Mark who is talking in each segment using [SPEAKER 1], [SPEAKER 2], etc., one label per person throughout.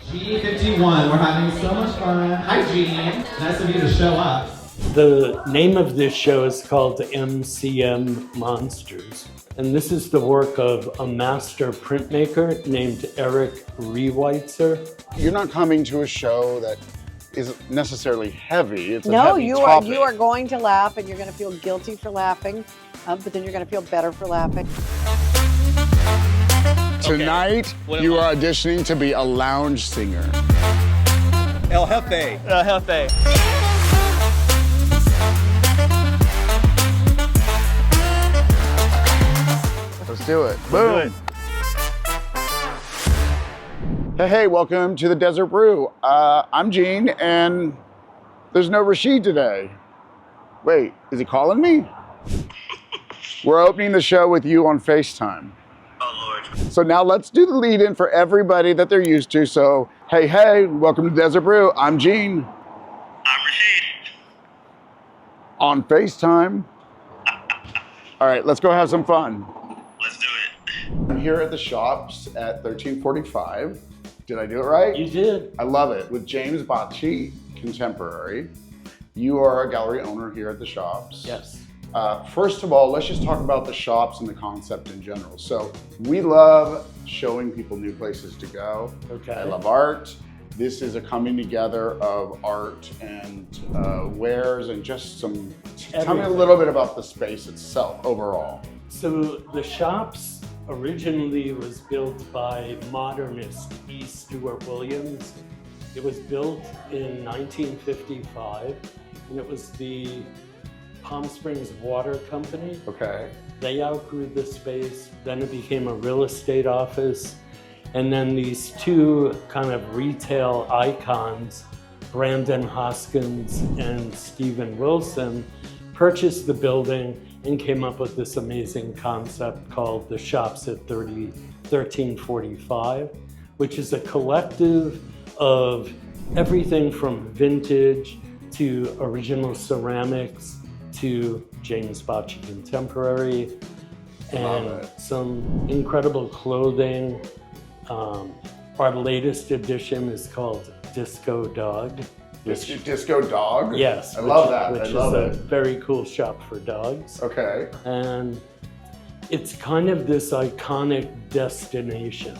[SPEAKER 1] G51, we're having so much fun. Hi, Jean. Nice of you to show up.
[SPEAKER 2] The name of this show is called MCM Monsters. And this is the work of a master printmaker named Eric Reweitzer.
[SPEAKER 3] You're not coming to a show that isn't necessarily heavy. It's a
[SPEAKER 4] No,
[SPEAKER 3] heavy
[SPEAKER 4] you
[SPEAKER 3] topic.
[SPEAKER 4] are going to laugh, and you're going to feel guilty for laughing, but then you're going to feel better for laughing.
[SPEAKER 3] Tonight, you are auditioning to be a lounge singer.
[SPEAKER 5] El Jefe. El Jefe.
[SPEAKER 3] Let's do it. Boom. Hey, welcome to the Desert Brew. I'm Gene, and there's no Rashid today. Wait, is he calling me? We're opening the show with you on FaceTime.
[SPEAKER 6] Oh, Lord.
[SPEAKER 3] So now let's do the lead-in for everybody that they're used to. So, hey, welcome to Desert Brew. I'm Gene.
[SPEAKER 6] I'm Rashid.
[SPEAKER 3] On FaceTime. All right, let's go have some fun.
[SPEAKER 6] Let's do it.
[SPEAKER 3] I'm here at the shops at 1345. Did I do it right?
[SPEAKER 2] You did.
[SPEAKER 3] I love it. With James Bocci, contemporary. You are a gallery owner here at the shops.
[SPEAKER 2] Yes.
[SPEAKER 3] First of all, let's just talk about the shops and the concept in general. So we love showing people new places to go.
[SPEAKER 2] Okay.
[SPEAKER 3] I love art. This is a coming together of art and wares and just some, tell me a little bit about the space itself overall.
[SPEAKER 2] So the shops originally was built by modernist E. Stewart Williams. It was built in 1955, and it was the Palm Springs Water Company.
[SPEAKER 3] Okay.
[SPEAKER 2] They outgrew the space, then it became a real estate office, and then these two kind of retail icons, Brandon Hoskins and Stephen Wilson, purchased the building and came up with this amazing concept called the Shops at 1345, which is a collective of everything from vintage to original ceramics to James Bocci contemporary, and some incredible clothing. Our latest edition is called Disco Dog.
[SPEAKER 3] Disco Dog?
[SPEAKER 2] Yes.
[SPEAKER 3] I love that.
[SPEAKER 2] Which
[SPEAKER 3] I love
[SPEAKER 2] is
[SPEAKER 3] it.
[SPEAKER 2] a very cool shop for dogs.
[SPEAKER 3] Okay.
[SPEAKER 2] And it's kind of this iconic destination.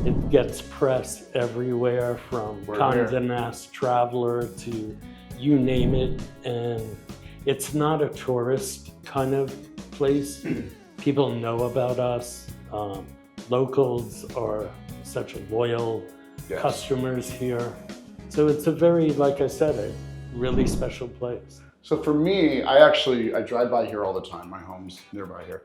[SPEAKER 2] It gets press everywhere, from Condé Nast Traveler to you name it. And it's not a tourist kind of place. People know about us. Locals are such loyal customers here. So it's a very, like I said, a really special place.
[SPEAKER 3] So for me, I drive by here all the time. My home's nearby here.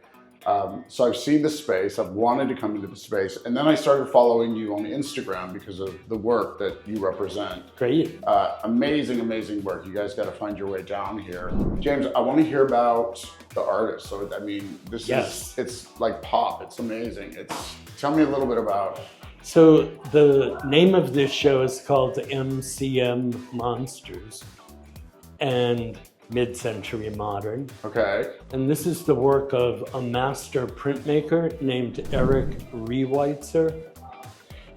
[SPEAKER 3] So I've seen the space, I've wanted to come into the space, and then I started following you on Instagram because of the work that you represent.
[SPEAKER 2] Great.
[SPEAKER 3] Amazing, amazing work. You guys got to find your way down here. James, I want to hear about the artist. So, I mean, this is, it's like pop, it's amazing. Tell me a little bit about.
[SPEAKER 2] So the name of this show is called MCM Monsters and Mid-Century Modern.
[SPEAKER 3] Okay.
[SPEAKER 2] And this is the work of a master printmaker named Eric Reweitzer.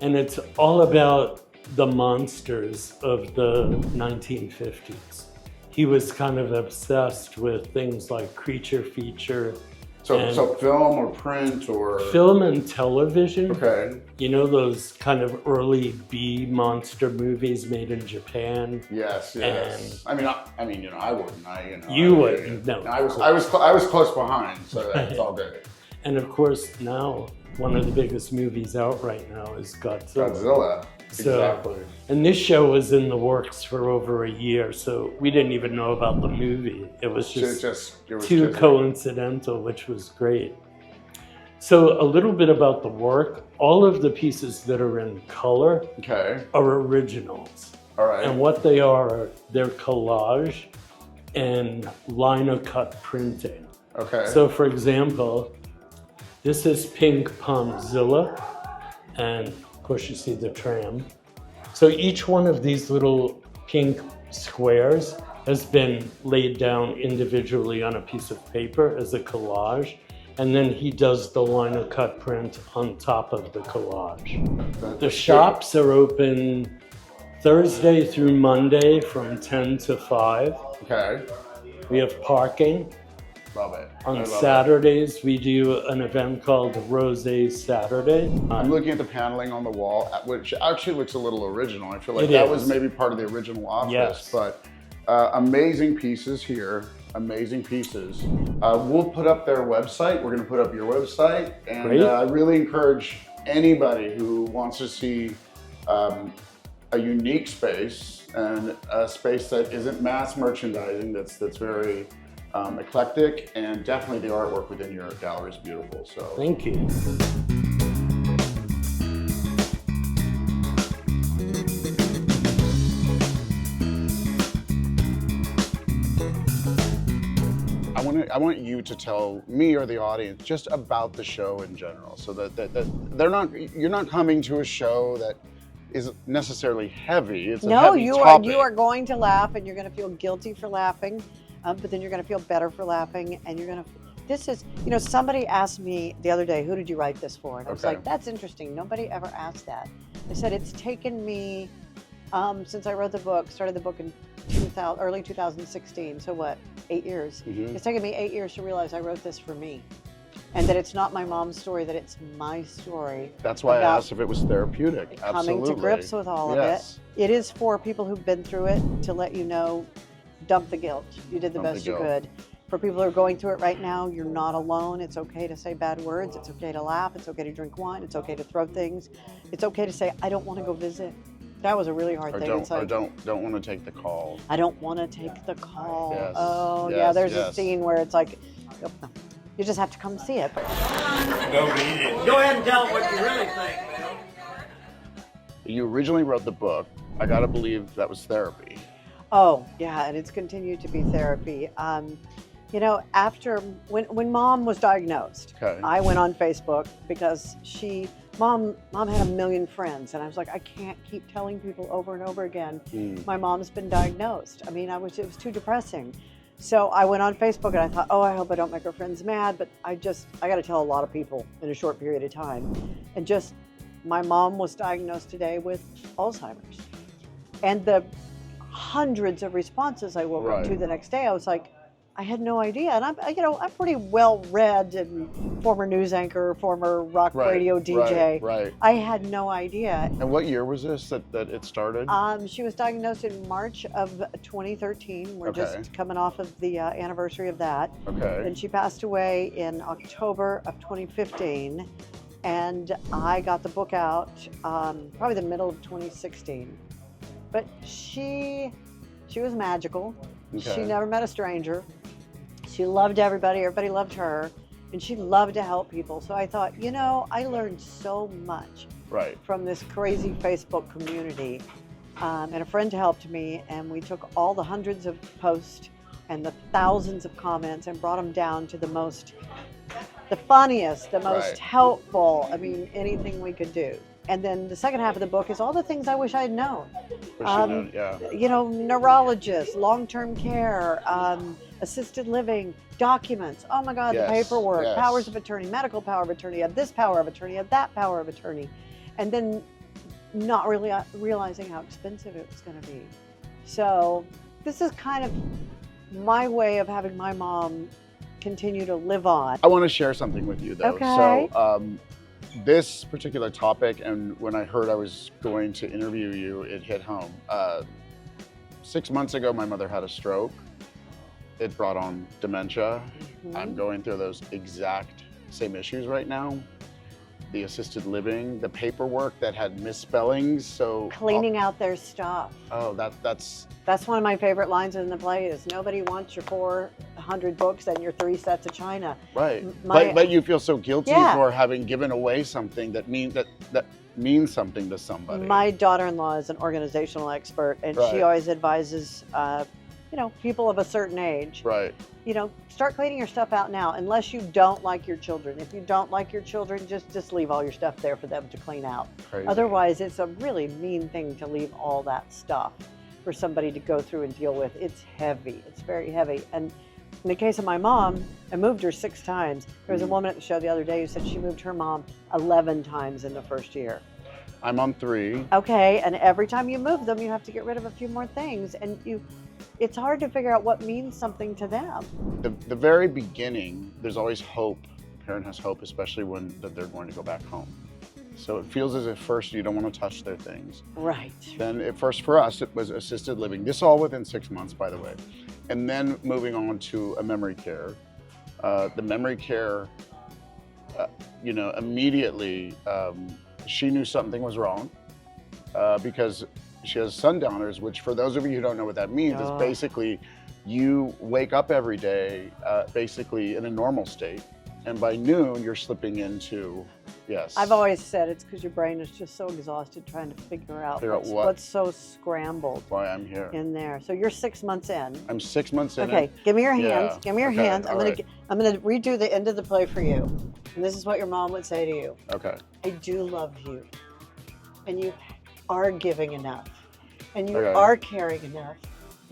[SPEAKER 2] And it's all about the monsters of the 1950s. He was kind of obsessed with things like creature feature.
[SPEAKER 3] So film or print or?
[SPEAKER 2] Film and television.
[SPEAKER 3] Okay.
[SPEAKER 2] You know those kind of early B monster movies made in Japan?
[SPEAKER 3] Yes.
[SPEAKER 2] And
[SPEAKER 3] I mean, you know, I wouldn't.
[SPEAKER 2] You wouldn't. No.
[SPEAKER 3] I was close behind, so it's all good.
[SPEAKER 2] And of course, now one of the biggest movies out right now is Godzilla.
[SPEAKER 3] Exactly.
[SPEAKER 2] And this show was in the works for over a year, so we didn't even know about the movie. It was just too coincidental, which was great. So a little bit about the work. All of the pieces that are in color are originals.
[SPEAKER 3] All right.
[SPEAKER 2] And what they are, they're collage and linocut printing.
[SPEAKER 3] Okay.
[SPEAKER 2] So for example, this is Pink Palmzilla, and of course you see the tram. So each one of these little pink squares has been laid down individually on a piece of paper as a collage, and then he does the liner cut print on top of the collage.
[SPEAKER 3] That's
[SPEAKER 2] The shops are open Thursday through Monday from 10 to 5.
[SPEAKER 3] Okay.
[SPEAKER 2] We have parking.
[SPEAKER 3] Love it. I
[SPEAKER 2] On
[SPEAKER 3] love it.
[SPEAKER 2] Saturdays, we do an event called Rosé Saturday.
[SPEAKER 3] I'm looking at the paneling on the wall, which actually looks a little original. I feel like
[SPEAKER 2] It
[SPEAKER 3] that
[SPEAKER 2] is.
[SPEAKER 3] was maybe part of the original office,
[SPEAKER 2] Yes.
[SPEAKER 3] but amazing pieces here, amazing pieces. We'll put up their website. We're gonna put up your website, and
[SPEAKER 2] Great.
[SPEAKER 3] I really encourage anybody who wants to see a unique space and a space that isn't mass merchandising, that's very eclectic, and definitely the artwork within your gallery is beautiful. So
[SPEAKER 2] Thank you.
[SPEAKER 3] I want you to tell me or the audience just about the show in general, so that you're not coming to a show that is necessarily heavy. It's a
[SPEAKER 4] No,
[SPEAKER 3] heavy
[SPEAKER 4] you
[SPEAKER 3] topic.
[SPEAKER 4] are going to laugh, and you're going to feel guilty for laughing, but then you're going to feel better for laughing, and you're going to. This is, somebody asked me the other day, who did you write this for? And I was
[SPEAKER 3] Okay.
[SPEAKER 4] like, that's interesting. Nobody ever asked that. I said, it's taken me, since I wrote the book, started the book in early 2016, so what, 8 years?
[SPEAKER 3] Mhm.
[SPEAKER 4] It's taken me 8 years to realize I wrote this for me, and that it's not my mom's story, that it's my story.
[SPEAKER 3] That's why I
[SPEAKER 4] about
[SPEAKER 3] asked if it was therapeutic.
[SPEAKER 4] coming
[SPEAKER 3] Absolutely.
[SPEAKER 4] to grips with all
[SPEAKER 3] Yes.
[SPEAKER 4] of it. It is for people who've been through it, to let you know, dump the guilt. You did the
[SPEAKER 3] Dump the
[SPEAKER 4] best you
[SPEAKER 3] guilt.
[SPEAKER 4] could. For people who are going through it right now, you're not alone. It's okay to say bad words. It's okay to laugh. It's okay to drink wine. It's okay to throw things. It's okay to say, I don't want to go visit. That was a really hard
[SPEAKER 3] Or
[SPEAKER 4] thing. It's like,
[SPEAKER 3] don't want to take the call.
[SPEAKER 4] I don't want to take the call.
[SPEAKER 3] Yes,
[SPEAKER 4] Oh, yeah,
[SPEAKER 3] yes,
[SPEAKER 4] there's a
[SPEAKER 3] yes.
[SPEAKER 4] scene where it's like, you just have to come see it.
[SPEAKER 5] Go ahead and tell them what you really think, man.
[SPEAKER 3] You originally wrote the book. I gotta believe that was therapy.
[SPEAKER 4] Oh, yeah, and it's continued to be therapy. After when Mom was diagnosed,
[SPEAKER 3] Okay.
[SPEAKER 4] I went on Facebook because Mom had 1 million friends, and I was like, I can't keep telling people over and over again, my mom's been diagnosed. I mean, it was too depressing. So I went on Facebook and I thought, oh, I hope I don't make her friends mad, but I got to tell a lot of people in a short period of time. And my mom was diagnosed today with Alzheimer's. And the hundreds of responses I woke up to
[SPEAKER 3] Right.
[SPEAKER 4] the next day, I was like, I had no idea. And I'm pretty well read, and former news anchor, former rock radio DJ.
[SPEAKER 3] Right.
[SPEAKER 4] I had no idea.
[SPEAKER 3] And what year was this that it started?
[SPEAKER 4] She was diagnosed in March of 2013. We're
[SPEAKER 3] Okay.
[SPEAKER 4] just coming off of the anniversary of that.
[SPEAKER 3] Okay.
[SPEAKER 4] And she passed away in October of 2015. And I got the book out probably the middle of 2016. But she was magical.
[SPEAKER 3] Okay.
[SPEAKER 4] She never met a stranger. She loved everybody. Everybody loved her. And she loved to help people. So I thought, I learned so much
[SPEAKER 3] Right.
[SPEAKER 4] from this crazy Facebook community. And a friend helped me, and we took all the hundreds of posts and the thousands of comments and brought them down to the funniest, the most
[SPEAKER 3] Right.
[SPEAKER 4] helpful, anything we could do. And then the second half of the book is all the things I wish I had known.
[SPEAKER 3] Yeah.
[SPEAKER 4] Neurologists, long-term care, assisted living, documents. Oh my God,
[SPEAKER 3] Yes,
[SPEAKER 4] the paperwork,
[SPEAKER 3] yes.
[SPEAKER 4] powers of attorney, medical power of attorney, of this power of attorney, of that power of attorney. And then not really realizing how expensive it was going to be. So this is kind of my way of having my mom continue to live on.
[SPEAKER 3] I want to share something with you though.
[SPEAKER 4] Okay.
[SPEAKER 3] So this particular topic, and when I heard I was going to interview you, it hit home. 6 months ago, my mother had a stroke. It brought on dementia.
[SPEAKER 4] Mhm.
[SPEAKER 3] I'm going through those exact same issues right now. The assisted living, the paperwork that had misspellings. So
[SPEAKER 4] Cleaning out their stuff.
[SPEAKER 3] Oh, that's
[SPEAKER 4] That's one of my favorite lines in the play is nobody wants your 400 books and your 3 sets of china.
[SPEAKER 3] right.
[SPEAKER 4] My-
[SPEAKER 3] but you feel so guilty
[SPEAKER 4] Yeah.
[SPEAKER 3] for having given away something that means something to somebody.
[SPEAKER 4] My daughter-in-law is an organizational expert, and she
[SPEAKER 3] Right.
[SPEAKER 4] always advises, people of a certain age,
[SPEAKER 3] Right.
[SPEAKER 4] start cleaning your stuff out now, unless you don't like your children. If you don't like your children, just leave all your stuff there for them to clean out.
[SPEAKER 3] Crazy.
[SPEAKER 4] Otherwise, it's a really mean thing to leave all that stuff for somebody to go through and deal with. It's heavy. It's very heavy. And In the case of my mom, I moved her 6 times. There was a woman at the show the other day who said she moved her mom 11 times in the first year.
[SPEAKER 3] I'm on 3.
[SPEAKER 4] Okay, and every time you move them, you have to get rid of a few more things, and it's hard to figure out what means something to them.
[SPEAKER 3] The very beginning, there's always hope. A parent has hope, especially when they're going to go back home. So it feels as if first you don't want to touch their things.
[SPEAKER 4] Right.
[SPEAKER 3] Then at first for us, it was assisted living. This all within 6 months, by the way. And then moving on to a memory care. The memory care, immediately she knew something was wrong because she has sundowners, which for those of you who don't know what that means, is basically you wake up every day basically in a normal state. And by noon, you're slipping into, yes.
[SPEAKER 4] I've always said it's because your brain is just so exhausted trying to figure out what's so scrambled.
[SPEAKER 3] Why I'm here.
[SPEAKER 4] In there. So you're 6 months in.
[SPEAKER 3] I'm 6 months in.
[SPEAKER 4] Okay, give me your hands.
[SPEAKER 3] Yeah.
[SPEAKER 4] Give me your
[SPEAKER 3] Okay,
[SPEAKER 4] hands. I'm gonna redo the end of the play for you. And this is what your mom would say to you.
[SPEAKER 3] Okay.
[SPEAKER 4] I do love you. And you are giving enough. And you
[SPEAKER 3] Okay.
[SPEAKER 4] are caring enough.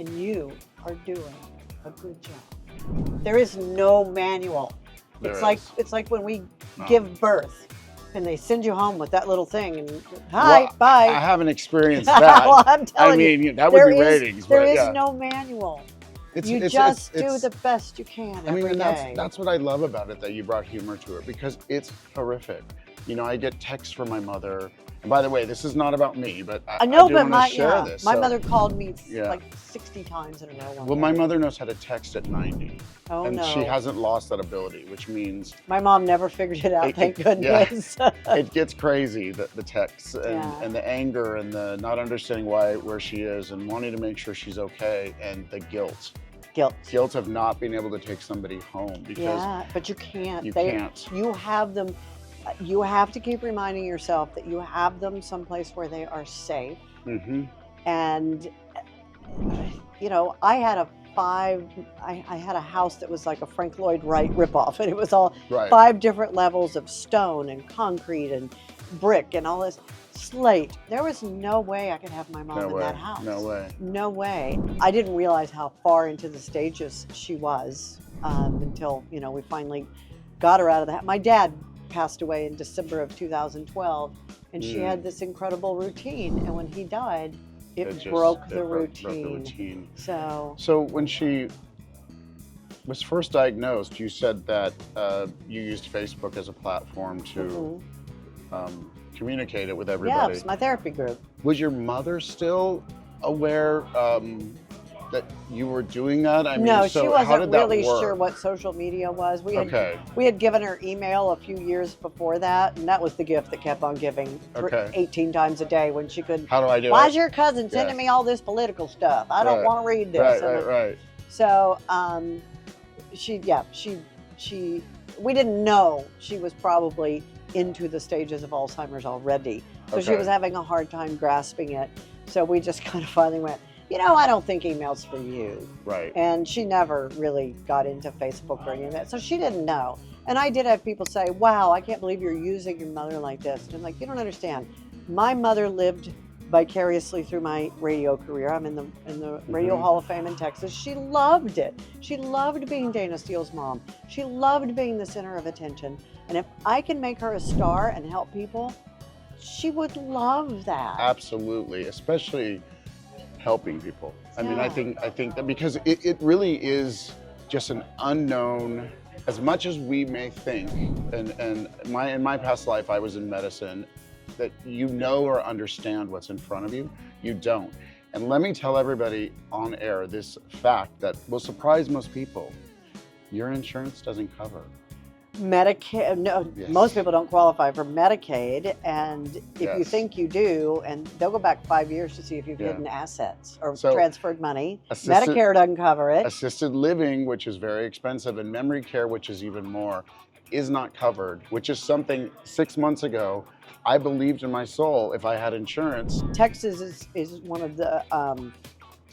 [SPEAKER 4] And you are doing a good job. There is no manual. It's like when we give birth and they send you home with that little thing and bye.
[SPEAKER 3] I haven't experienced that.
[SPEAKER 4] Well, I'm telling you,
[SPEAKER 3] that would be ratings.
[SPEAKER 4] There
[SPEAKER 3] but
[SPEAKER 4] is
[SPEAKER 3] yeah.
[SPEAKER 4] no manual.
[SPEAKER 3] It's
[SPEAKER 4] You
[SPEAKER 3] it's
[SPEAKER 4] just do
[SPEAKER 3] it's-
[SPEAKER 4] the best you can
[SPEAKER 3] I mean,
[SPEAKER 4] every
[SPEAKER 3] and
[SPEAKER 4] day.
[SPEAKER 3] that's what I love about it, that you brought humor to it, because it's horrific. I get texts from my mother. And by the way, this is not about me, but I
[SPEAKER 4] know,
[SPEAKER 3] do
[SPEAKER 4] but
[SPEAKER 3] want to share this.
[SPEAKER 4] my
[SPEAKER 3] So-
[SPEAKER 4] mother called me
[SPEAKER 3] Yeah.
[SPEAKER 4] like 60 times in a row.
[SPEAKER 3] Well, my mother knows how to text at 90.
[SPEAKER 4] Oh,
[SPEAKER 3] and
[SPEAKER 4] no.
[SPEAKER 3] she hasn't lost that ability, which means
[SPEAKER 4] My mom never figured it out, thank goodness.
[SPEAKER 3] it gets crazy, the texts and,
[SPEAKER 4] Yeah.
[SPEAKER 3] and the anger and the not understanding where she is and wanting to make sure she's okay, and the guilt. Guilt of not being able to take somebody home because
[SPEAKER 4] Yeah, but you can't.
[SPEAKER 3] you can't.
[SPEAKER 4] You have them. You have to keep reminding yourself that you have them someplace where they are safe.
[SPEAKER 3] Mm-hmm.
[SPEAKER 4] And I had I had a house that was like a Frank Lloyd Wright ripoff, and it was all
[SPEAKER 3] Right.
[SPEAKER 4] 5 different levels of stone and concrete and brick and all this slate. There was no way I could have my mom in that house.
[SPEAKER 3] No way.
[SPEAKER 4] No way. I didn't realize how far into the stages she was until we finally got her out of that. My dad passed away in December of 2012, and she had this incredible routine. And when he died, it broke the routine. So
[SPEAKER 3] when she was first diagnosed, you said that you used Facebook as a platform to communicate it with everybody.
[SPEAKER 4] yeah, it's my therapy group.
[SPEAKER 3] Was your mother still aware that you were doing that? I mean,
[SPEAKER 4] No,
[SPEAKER 3] so
[SPEAKER 4] she
[SPEAKER 3] how
[SPEAKER 4] wasn't
[SPEAKER 3] did that
[SPEAKER 4] really
[SPEAKER 3] work?
[SPEAKER 4] sure what social media was.
[SPEAKER 3] Okay.
[SPEAKER 4] We had given her email a few years before that, and that was the gift that kept on giving
[SPEAKER 3] Okay.
[SPEAKER 4] 18 times a day when she could.
[SPEAKER 3] How do I do
[SPEAKER 4] Why
[SPEAKER 3] it?
[SPEAKER 4] is your cousin sending me all this political stuff? I don't
[SPEAKER 3] Right.
[SPEAKER 4] want to read this.
[SPEAKER 3] Right.
[SPEAKER 4] So we didn't know she was probably into the stages of Alzheimer's already. So she
[SPEAKER 3] Okay.
[SPEAKER 4] was having a hard time grasping it. So we just kind of finally went, I don't think email's for you.
[SPEAKER 3] Right.
[SPEAKER 4] And she never really got into Facebook or any of that. So she didn't know. And I did have people say, wow, I can't believe you're using your mother like this. And I'm like, you don't understand. My mother lived vicariously through my radio career. I'm in the Radio Hall of Fame in Texas. She loved it. She loved being Dana Steele's mom. She loved being the center of attention. And if I can make her a star and help people, she would love that.
[SPEAKER 3] Absolutely, especially helping people. I mean, I
[SPEAKER 4] Yeah.
[SPEAKER 3] think that because it really is just an unknown, as much as we may think, and in my past life I was in medicine, that or understand what's in front of you, you don't. And let me tell everybody on air this fact that will surprise most people. Your insurance doesn't cover.
[SPEAKER 4] Medicaid, no,
[SPEAKER 3] Yes.
[SPEAKER 4] most people don't qualify for Medicaid, and if you
[SPEAKER 3] Yes.
[SPEAKER 4] think you do, and they'll go back 5 years to see if you've
[SPEAKER 3] Yeah.
[SPEAKER 4] hidden assets or
[SPEAKER 3] So,
[SPEAKER 4] transferred money.
[SPEAKER 3] assisted-
[SPEAKER 4] Medicare doesn't cover it.
[SPEAKER 3] Assisted living, which is very expensive, and memory care, which is even more, is not covered, which is something 6 months ago I believed in my soul if I had insurance.
[SPEAKER 4] Texas is one of the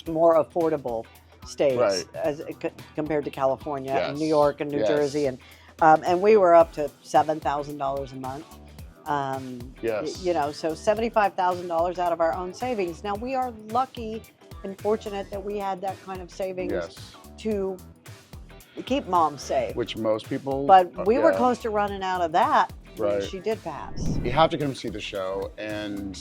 [SPEAKER 4] more affordable states
[SPEAKER 3] Right.
[SPEAKER 4] compared to California and New
[SPEAKER 3] Yes.
[SPEAKER 4] York and New
[SPEAKER 3] Yes.
[SPEAKER 4] Jersey, and we were up to $7,000 a month.
[SPEAKER 3] Yes.
[SPEAKER 4] So $75,000 out of our own savings. Now we are lucky and fortunate that we had that kind of savings
[SPEAKER 3] Yes.
[SPEAKER 4] to keep mom safe.
[SPEAKER 3] which most people.
[SPEAKER 4] But we were
[SPEAKER 3] yeah.
[SPEAKER 4] close to running out of that.
[SPEAKER 3] Right.
[SPEAKER 4] When she did pass.
[SPEAKER 3] You have to come see the show, and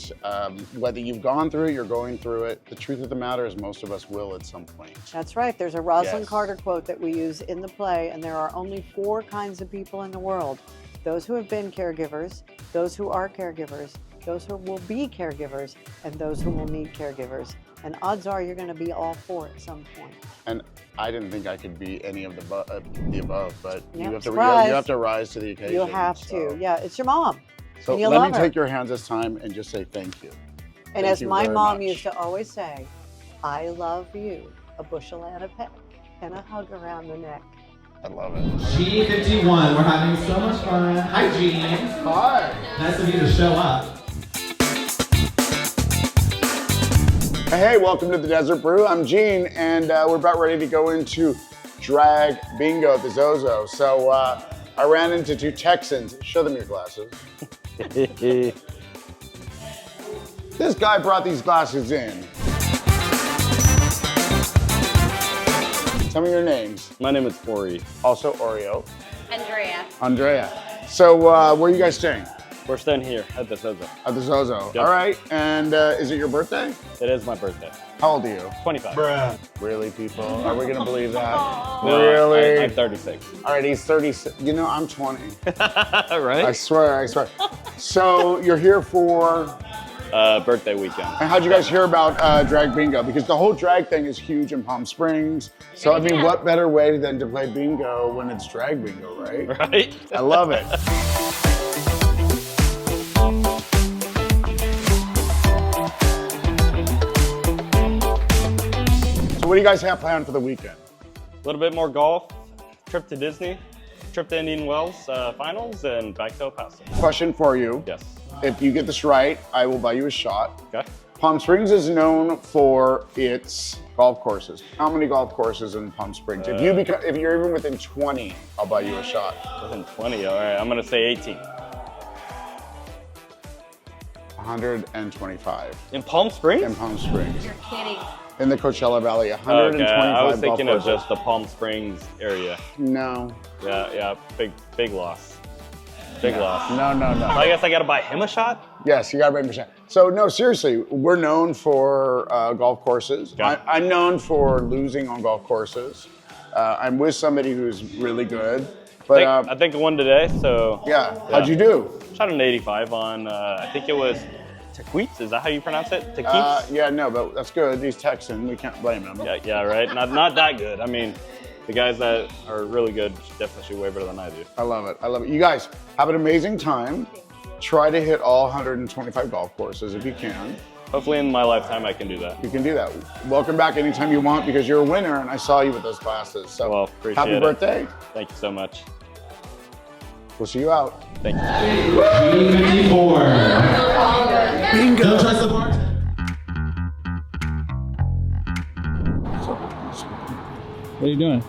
[SPEAKER 3] whether you've gone through it, you're going through it, the truth of the matter is most of us will at some point.
[SPEAKER 4] That's right. There's a Rosalind
[SPEAKER 3] Yes.
[SPEAKER 4] Carter quote that we use in the play, and there are only 4 kinds of people in the world. Those who have been caregivers, those who are caregivers, those who will be caregivers, and those who will need caregivers. And odds are you're going to be all 4 at some point.
[SPEAKER 3] And I didn't think I could be any of the above, but
[SPEAKER 4] Yeah,
[SPEAKER 3] you have to
[SPEAKER 4] surprise.
[SPEAKER 3] you have to rise to the occasion.
[SPEAKER 4] You'll have to. Yeah, it's your mom.
[SPEAKER 3] So
[SPEAKER 4] and you
[SPEAKER 3] let
[SPEAKER 4] love
[SPEAKER 3] me
[SPEAKER 4] her.
[SPEAKER 3] take your hands this time and just say thank you.
[SPEAKER 4] And
[SPEAKER 3] Thank
[SPEAKER 4] as
[SPEAKER 3] you
[SPEAKER 4] my
[SPEAKER 3] very
[SPEAKER 4] mom
[SPEAKER 3] much.
[SPEAKER 4] used to always say, I love you, a bushel and a peck, and a hug around the neck.
[SPEAKER 3] I love it.
[SPEAKER 1] G51, we're having so much fun. Hi, Jean.
[SPEAKER 3] Hi.
[SPEAKER 1] Nice of you to show up.
[SPEAKER 3] Hey, welcome to the Desert Brew. I'm Gene, and we're about ready to go into drag bingo at the Zozo. So I ran into 2 Texans. Show them your glasses. This guy brought these glasses in. Tell me your names.
[SPEAKER 7] My name is Ori.
[SPEAKER 3] Also Oreo.
[SPEAKER 8] Andrea.
[SPEAKER 3] Andrea. So where are you guys staying?
[SPEAKER 7] We're staying here at the Zozo.
[SPEAKER 3] At the Zozo.
[SPEAKER 7] Yep.
[SPEAKER 3] All right. And is it your birthday?
[SPEAKER 7] It is my birthday.
[SPEAKER 3] How old are you?
[SPEAKER 7] 25.
[SPEAKER 3] Really, people? Are we gonna believe that?
[SPEAKER 7] No,
[SPEAKER 3] Really?
[SPEAKER 7] I'm 36.
[SPEAKER 3] All right, he's 36. You know, I'm 20.
[SPEAKER 7] Right?
[SPEAKER 3] I swear. So you're here for,
[SPEAKER 7] Birthday weekend.
[SPEAKER 3] and how'd you guys hear about drag bingo? Because the whole drag thing is huge in Palm Springs. So I mean, what better way than to play bingo when it's drag bingo, right?
[SPEAKER 7] Right?
[SPEAKER 3] I love it. So what do you guys have planned for the weekend?
[SPEAKER 7] A little bit more golf, trip to Disney, trip to Indian Wells finals, and back to El Paso.
[SPEAKER 3] Question for you.
[SPEAKER 7] Yes.
[SPEAKER 3] If you get this right, I will buy you a shot.
[SPEAKER 7] Okay.
[SPEAKER 3] Palm Springs is known for its golf courses. How many golf courses in Palm Springs? If you're even within 20, I'll buy you a shot.
[SPEAKER 7] Within 20, all right. I'm going to say 18.
[SPEAKER 3] 125
[SPEAKER 7] In Palm Springs?
[SPEAKER 3] in Palm Springs.
[SPEAKER 8] You're kidding.
[SPEAKER 3] In the Coachella Valley, 125
[SPEAKER 7] Okay, I was
[SPEAKER 3] golf
[SPEAKER 7] thinking of
[SPEAKER 3] courses.
[SPEAKER 7] just the Palm Springs area.
[SPEAKER 3] No.
[SPEAKER 7] Yeah, big loss. Big loss.
[SPEAKER 3] No.
[SPEAKER 7] So I guess I got to buy him a shot?
[SPEAKER 3] Yes, you gotta bring me a shot. So no, seriously, we're known for golf courses.
[SPEAKER 7] Okay.
[SPEAKER 3] I'm known for losing on golf courses. I'm with somebody who's really good. But
[SPEAKER 7] I think I won today, so.
[SPEAKER 3] yeah, how'd you do?
[SPEAKER 7] Shot an 85 on, I think it was Tequeets, is that how you pronounce it? Tequeets?
[SPEAKER 3] Yeah, no, but that's good. He's Texan. We can't blame him.
[SPEAKER 7] Yeah, right. Not that good. I mean, the guys that are really good definitely shoot way better than I do.
[SPEAKER 3] I love it. I love it. You guys have an amazing time. Try to hit all 125 golf courses if you can.
[SPEAKER 7] Hopefully in my lifetime I can do that.
[SPEAKER 3] You can do that. Welcome back anytime you want because you're a winner and I saw you with those glasses. So
[SPEAKER 7] Well, appreciate
[SPEAKER 3] happy
[SPEAKER 7] it.
[SPEAKER 3] birthday.
[SPEAKER 7] Thank you so much.
[SPEAKER 3] We'll see you out.
[SPEAKER 7] Thank you.
[SPEAKER 1] G54. Bingo. Don't trust the bartender.
[SPEAKER 9] What are you doing?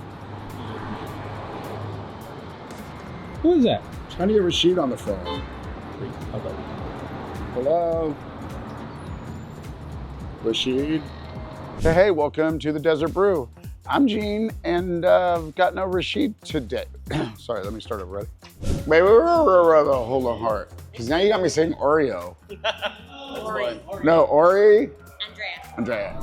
[SPEAKER 9] Who is that?
[SPEAKER 3] Trying to get Rashid on the phone. Hello? Rashid? Hey, welcome to the Desert Brew. I'm Gene, and I've got no Rashid today. Sorry, let me start over. Ready? Wait, hold on, heart. Because now you got me saying Oreo.
[SPEAKER 8] Ori.
[SPEAKER 3] No, Ori?
[SPEAKER 8] Andrea.
[SPEAKER 3] Andrea.